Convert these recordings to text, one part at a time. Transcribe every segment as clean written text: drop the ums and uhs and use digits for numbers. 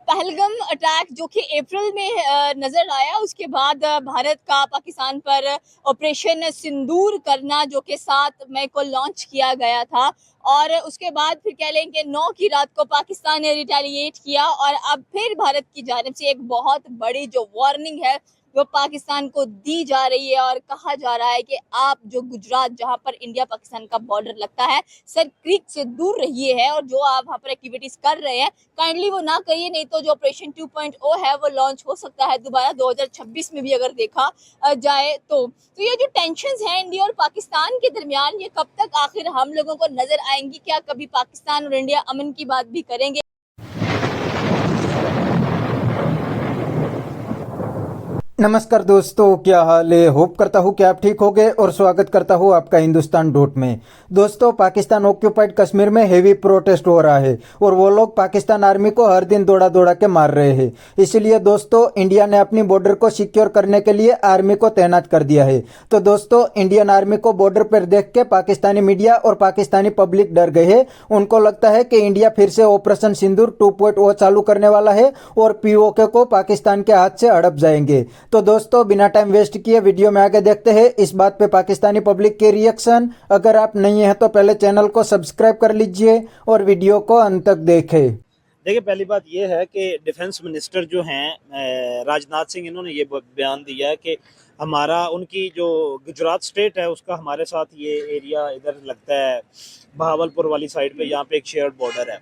Pahalgam attack जो कि अप्रैल में नजर आया, उसके बाद भारत का पाकिस्तान पर ऑपरेशन सिंदूर करना जो कि 7 मई को लॉन्च किया गया था। और उसके बाद फिर कह लें कि 9 की रात को पाकिस्तान ने रिटेलिएट किया और अब फिर भारत की जानिब से एक बहुत बड़ी जो वार्निंग है वो पाकिस्तान को दी जा रही है और कहा जा रहा है कि आप जो गुजरात जहां पर इंडिया पाकिस्तान का बॉर्डर लगता है, सर क्रीक से दूर रहिए है और जो आप वहां पर एक्टिविटीज कर रहे हैं काइंडली वो ना करिए, नहीं तो जो ऑपरेशन 2.0 है वो लॉन्च हो सकता है दोबारा 2026 में भी अगर देखा जाए तो ये जो टेंशंस हैं इंडिया और पाकिस्तान के दरमियान, ये कब तक आखिर हम लोगों को नजर आएंगी? क्या कभी पाकिस्तान और इंडिया अमन की बात भी करेंगे? नमस्कार दोस्तों, क्या हाल है। होप करता हूँ कि आप ठीक होंगे और स्वागत करता हूँ आपका हिंदुस्तान डॉट में। दोस्तों, पाकिस्तान ऑक्यूपाइड कश्मीर में हेवी प्रोटेस्ट हो रहा है और वो लोग पाकिस्तान आर्मी को हर दिन दौड़ा दौड़ा के मार रहे हैं। इसलिए दोस्तों, इंडिया ने अपनी बॉर्डर को सिक्योर करने के लिए आर्मी को तैनात कर दिया है। तो दोस्तों, इंडियन आर्मी को बॉर्डर पर देख के पाकिस्तानी मीडिया और पाकिस्तानी पब्लिक डर गए हैं। उनको लगता है कि इंडिया फिर से ऑपरेशन सिंदूर 2.0 चालू करने वाला है और पीओके को पाकिस्तान के हाथ से हड़प जाएंगे। तो दोस्तों, बिना टाइम वेस्ट किए वीडियो में आगे देखते हैं इस बात पे पाकिस्तानी पब्लिक के रिएक्शन। अगर आप नहीं हैं तो पहले चैनल को सब्सक्राइब कर लीजिए और वीडियो को अंत तक देखें। देखिए, पहली बात यह है कि डिफेंस मिनिस्टर जो हैं राजनाथ सिंह, इन्होंने ये बयान दिया है कि हमारा उनकी जो गुजरात स्टेट है उसका हमारे साथ ये एरिया इधर लगता है बहावलपुर वाली साइड पे, यहाँ पे एक शेयर्ड बॉर्डर है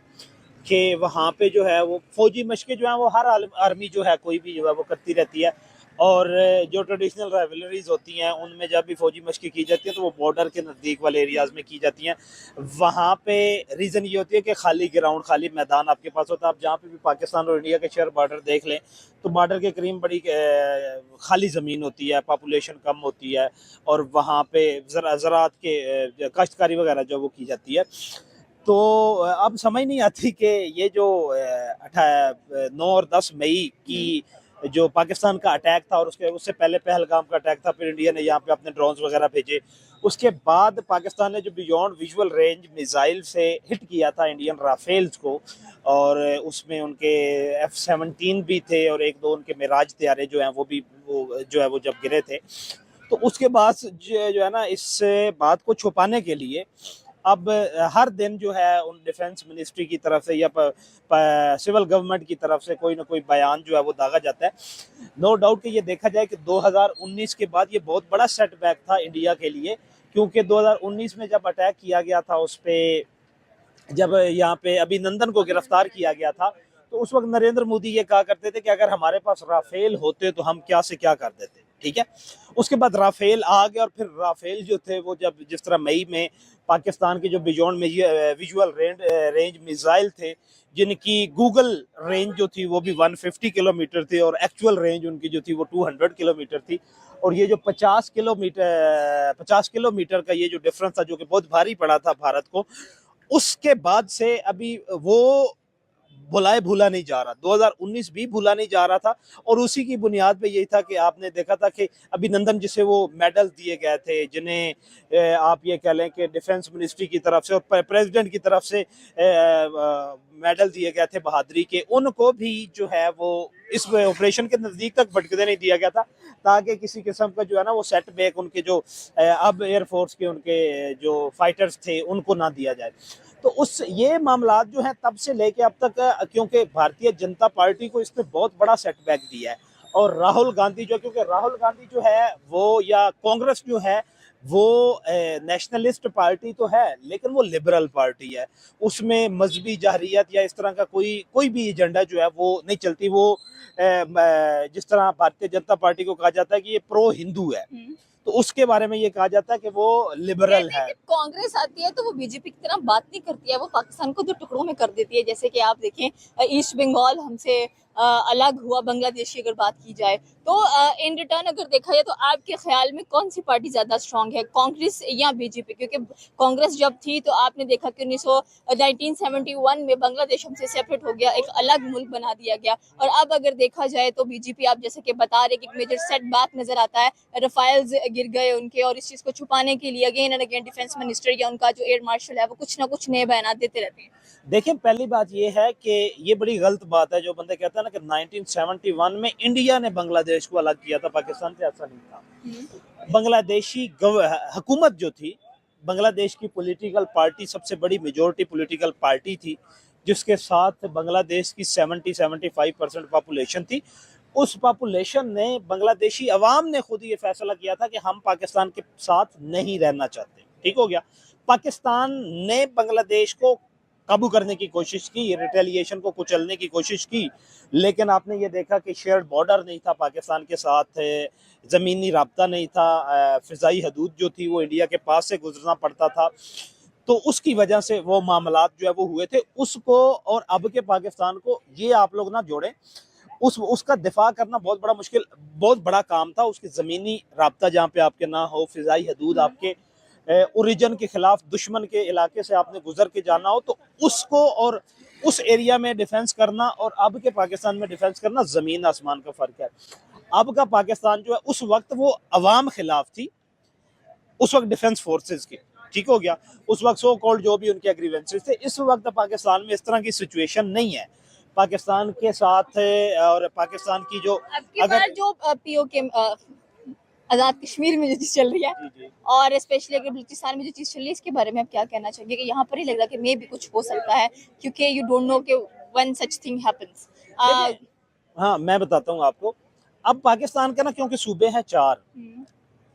कि वहाँ पे जो है वो फौजी मशकें जो है वो हर आर्मी जो है कोई भी जो है वो करती रहती है। और जो ट्रेडिशनल राइवलरीज होती हैं उनमें जब भी फौजी मशक़ें की जाती हैं तो वो बॉर्डर के नज़दीक वाले एरियाज़ में की जाती हैं। वहाँ पे रीज़न ये होती है कि खाली ग्राउंड, खाली मैदान आपके पास होता है। आप जहाँ पे भी पाकिस्तान और इंडिया के शेयर बॉर्डर देख लें तो बॉर्डर के करीब बड़ी खाली ज़मीन होती है, पॉपुलेशन कम होती है और वहाँ पे ज़राअत के काश्तकारी वगैरह जो वो की जाती है। तो अब समझ नहीं आती कि ये जो 9 और 10 मई की जो पाकिस्तान का अटैक था और उससे पहले पहलगाम का अटैक था, फिर इंडिया ने यहाँ पे अपने ड्रोन्स वगैरह भेजे। उसके बाद पाकिस्तान ने जो बियॉन्ड विजुअल रेंज मिसाइल से हिट किया था इंडियन राफेल्स को, और उसमें उनके F-17 भी थे और एक दो उनके मिराज तैयारे जो हैं वो भी वो जब गिरे थे। तो उसके बाद जो है ना, इस बात को छुपाने के लिए अब हर दिन जो है उन डिफेंस मिनिस्ट्री की तरफ से या सिविल गवर्नमेंट की तरफ से कोई ना कोई बयान जो है वो दागा जाता है। नो डाउट कि ये देखा जाए कि 2019 के बाद ये बहुत बड़ा सेटबैक था इंडिया के लिए, क्योंकि 2019 में जब अटैक किया गया था उस पर, जब यहाँ पे अभिनंदन को गिरफ्तार किया गया था, तो उस वक्त नरेंद्र मोदी ये कहा करते थे कि अगर हमारे पास राफेल होते तो हम क्या से क्या कर देते। ठीक है, उसके बाद राफेल आ गया और फिर राफेल जो थे वो जब जिस तरह मई में पाकिस्तान के जो बियॉन्ड विजुअल रेंज मिसाइल थे, जिनकी गूगल रेंज जो थी वो भी 150 किलोमीटर थी और एक्चुअल रेंज उनकी जो थी वो 200 किलोमीटर थी। और ये जो 50 किलोमीटर का ये जो डिफरेंस था जो कि बहुत भारी पड़ा था भारत को, उसके बाद से अभी वो भुलाए भूला नहीं जा रहा। 2019 भी भूला नहीं जा रहा था और उसी की बुनियाद पे यही था कि आपने देखा था कि अभिनंदन जिसे वो मेडल दिए गए थे, जिन्हें आप ये कह लें कि डिफेंस मिनिस्ट्री की तरफ से और प्रेसिडेंट की तरफ से मेडल दिए गए थे बहादुरी के, उनको भी जो है वो इस ऑपरेशन के नज़दीक तक भटकने नहीं दिया गया था, ताकि किसी किस्म का जो है ना वो सेटबैक उनके जो अब एयरफोर्स के उनके जो फाइटर्स थे उनको ना दिया जाए। तो उस ये मामला जो है तब से लेके अब तक, क्योंकि भारतीय जनता पार्टी को इसने बहुत बड़ा सेटबैक दिया है। और राहुल गांधी क्योंकि राहुल गांधी जो है वो, या कांग्रेस जो है वो नेशनलिस्ट पार्टी तो है लेकिन वो लिबरल पार्टी है। उसमें मजहबी जहरियत या इस तरह का कोई भी एजेंडा जो है वो नहीं चलती। वो जिस तरह भारतीय जनता पार्टी को कहा जाता है कि ये प्रो हिंदू है, तो उसके बारे में ये कहा जाता है कि वो लिबरल है। कांग्रेस आती है तो वो बीजेपी की तरह बात नहीं करती है, वो पाकिस्तान को दो टुकड़ों में कर देती है। जैसे कि आप देखें ईस्ट बंगाल हमसे अलग हुआ बांग्लादेश की अगर बात की जाए तो इन रिटर्न अगर देखा जाए तो आपके ख्याल में कौन सी पार्टी ज्यादा स्ट्रांग है, कांग्रेस या बीजेपी? क्योंकि कांग्रेस जब थी तो आपने देखा कि 1971 में बांग्लादेश हमसे सेपरेट हो गया, एक अलग मुल्क बना दिया गया। और अब अगर देखा जाए तो बीजेपी, आप जैसे कि बता रहे कि एक मेजर सेटबैक नजर आता है, रफाइल्स गिर गए उनके, और इस चीज को छुपाने के लिए again and again defence minister या उनका जो एयर मार्शल है वो कुछ ना कुछ नए बयान देते रहते हैं। देखिए, पहली बात ये है कि ये बड़ी गलत बात है जो बंदे कहता है ना कि 1971 में इंडिया ने बांग्लादेश को अलग किया था पाकिस्तान से, ऐसा नहीं था। बांग्लादेशी हुकूमत जो थी, बांग्लादेश की पॉलिटिकल पार्टी सबसे बड़ी मेजॉरिटी पॉलिटिकल पार्टी थी, जिसके साथ बांग्लादेश की 70-75% पॉपुलेशन थी। उस पॉपुलेशन ने, बांग्लादेशी अवाम ने खुद ये फैसला किया था कि हम पाकिस्तान के साथ नहीं रहना चाहते। ठीक हो गया। पाकिस्तान ने बांग्लादेश को काबू करने की कोशिश की, रिटेलिएशन को कुचलने की कोशिश की, लेकिन आपने ये देखा कि शेयर्ड बॉर्डर नहीं था पाकिस्तान के साथ, ज़मीनी राब्ता नहीं था, फ़िज़ाई हदूद जो थी वो इंडिया के पास से गुजरना पड़ता था। तो उसकी वजह से वो मामलात जो है वो हुए थे। उसको और अब के पाकिस्तान को ये आप लोग ना जोड़ें। उसका दिफा करना बहुत बड़ा मुश्किल, बहुत बड़ा काम था। उसकी ज़मीनी राब्ता जहाँ पे आपके ना हो, फ़िज़ाई हदूद आपके ओरिजिन के खिलाफ दुश्मन के इलाके से आपने गुजर के जाना हो, तो उसको और उस एरिया में डिफेंस करना और अब के पाकिस्तान में डिफेंस करना ज़मीन आसमान का फ़र्क है। अब का पाकिस्तान जो है, उस वक्त वो अवाम खिलाफ थी, उस वक्त डिफेंस फोर्सेस की। ठीक हो गया। उस वक्त सो कॉल्ड जो भी उनके एग्रीवेंसेस थे। इस वक्त पाकिस्तान में इस तरह की सिचुएशन नहीं है पाकिस्तान के साथ। और पाकिस्तान की जो अगर जो पीओके आजाद कश्मीर में जो चीज चल रही है और स्पेशली अगर बलूचिस्तान में जो चीज चल रही है, इसके बारे में आप क्या कहना चाहेंगे? कि यहाँ पर ही लग रहा है कि मे भी कुछ हो सकता है, क्योंकि यू डोंट नो कि व्हेन सच थिंग हैपेंस। हाँ, मैं बताता हूँ आपको। अब पाकिस्तान का ना, क्योंकि सूबे हैं 4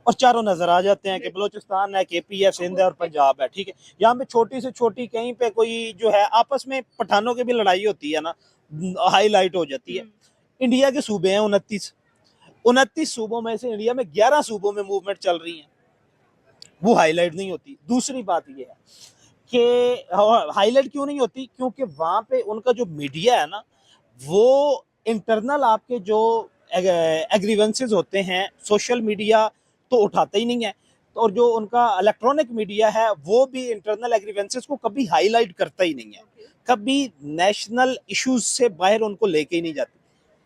और चारों नजर आ जाते हैं कि बलूचिस्तान है, केपी है, सिंध है और पंजाब है। ठीक है। यहाँ पे छोटी से छोटी कहीं पे कोई जो है आपस में पठानों की भी लड़ाई होती है ना, हाईलाइट हो जाती है। इंडिया के सूबे हैं 29 सूबों में से इंडिया में 11 सूबों में मूवमेंट चल रही है, वो हाईलाइट नहीं होती। दूसरी बात ये है कि हाईलाइट क्यों नहीं होती? क्योंकि वहां पे उनका जो मीडिया है ना, वो इंटरनल आपके जो एग्रीवेंसेस होते हैं, सोशल मीडिया तो उठाता ही नहीं है, और जो उनका इलेक्ट्रॉनिक मीडिया है वो भी इंटरनल एग्रीवेंसेस को कभी हाईलाइट करता ही नहीं है, कभी नेशनल इश्यूज से बाहर उनको लेके ही नहीं जाती।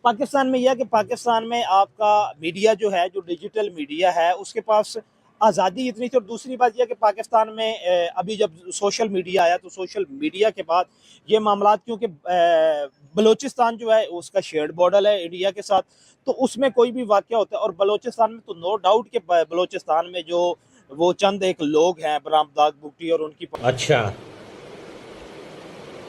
पाकिस्तान में यह है कि पाकिस्तान में आपका मीडिया जो है, जो डिजिटल मीडिया है, उसके पास आज़ादी इतनी थी। और दूसरी बात यह कि पाकिस्तान में अभी जब सोशल मीडिया आया तो सोशल मीडिया के बाद ये मामला, क्योंकि बलूचिस्तान जो है उसका शेयर्ड बॉर्डर है इंडिया के साथ, तो उसमें कोई भी वाक़या होता है। और बलूचिस्तान में तो नो डाउट कि बलूचिस्तान में जो वो चंद एक लोग हैं, बरामदाग भुट्टी और उनकी, अच्छा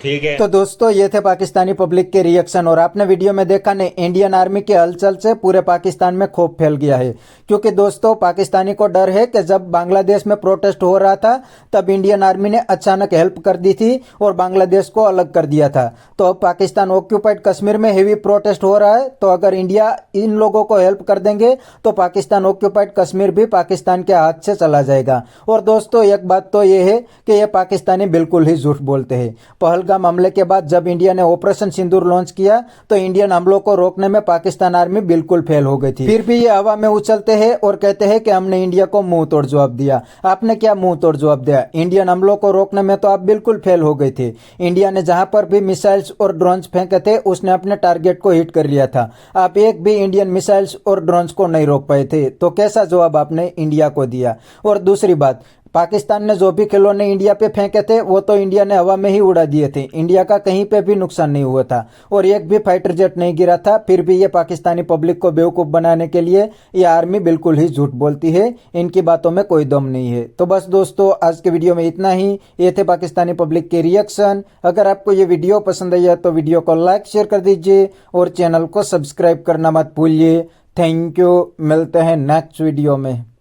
ठीक है। तो दोस्तों ये थे पाकिस्तानी पब्लिक के रिएक्शन। और आपने वीडियो में देखा नहीं, इंडियन आर्मी के हलचल से पूरे पाकिस्तान में खौफ फैल गया है। क्योंकि दोस्तों पाकिस्तानी को डर है कि जब बांग्लादेश में प्रोटेस्ट हो रहा था तब इंडियन आर्मी ने अचानक हेल्प कर दी थी और बांग्लादेश को अलग कर दिया था। तो अब पाकिस्तान ऑक्यूपाइड कश्मीर में हेवी प्रोटेस्ट हो रहा है, तो अगर इंडिया इन लोगों को हेल्प कर देंगे तो पाकिस्तान ऑक्यूपाइड कश्मीर भी पाकिस्तान के हाथ से चला जाएगा। और दोस्तों एक बात तो ये है कि ये पाकिस्तानी बिल्कुल ही झूठ बोलते हैं। पहलगाम हमले के बाद जब इंडिया ने ऑपरेशन सिंदूर लॉन्च किया तो इंडियन हमलों को रोकने में पाकिस्तान आर्मी बिल्कुल फेल हो गई थी। फिर भी ये हवा में उछलते हैं और कहते हैं कि हमने इंडिया को मुंह तोड़ जवाब दिया। आपने क्या मुंह तोड़ जवाब दिया? इंडियन हमलों को रोकने में तो आप बिल्कुल फेल हो गए थे। इंडिया ने जहां पर भी मिसाइल्स और ड्रोन्स फेंके थे उसने अपने टारगेट को हिट कर लिया था। आप एक भी इंडियन मिसाइल्स और ड्रोन्स को नहीं रोक पाए थे, तो कैसा जवाब आपने इंडिया को दिया? और दूसरी बात, पाकिस्तान ने जो भी खिलौने इंडिया पे फेंके थे वो तो इंडिया ने हवा में ही उड़ा दिए थे। इंडिया का कहीं पे भी नुकसान नहीं हुआ था और एक भी फाइटर जेट नहीं गिरा था। फिर भी ये पाकिस्तानी पब्लिक को बेवकूफ बनाने के लिए ये आर्मी बिल्कुल ही झूठ बोलती है, इनकी बातों में कोई दम नहीं है। तो बस दोस्तों आज के वीडियो में इतना ही। ये थे पाकिस्तानी पब्लिक के रिएक्शन। अगर आपको ये वीडियो पसंद आई तो वीडियो को लाइक शेयर कर दीजिए और चैनल को सब्सक्राइब करना मत भूलिए। थैंक यू, मिलते हैं नेक्स्ट वीडियो में।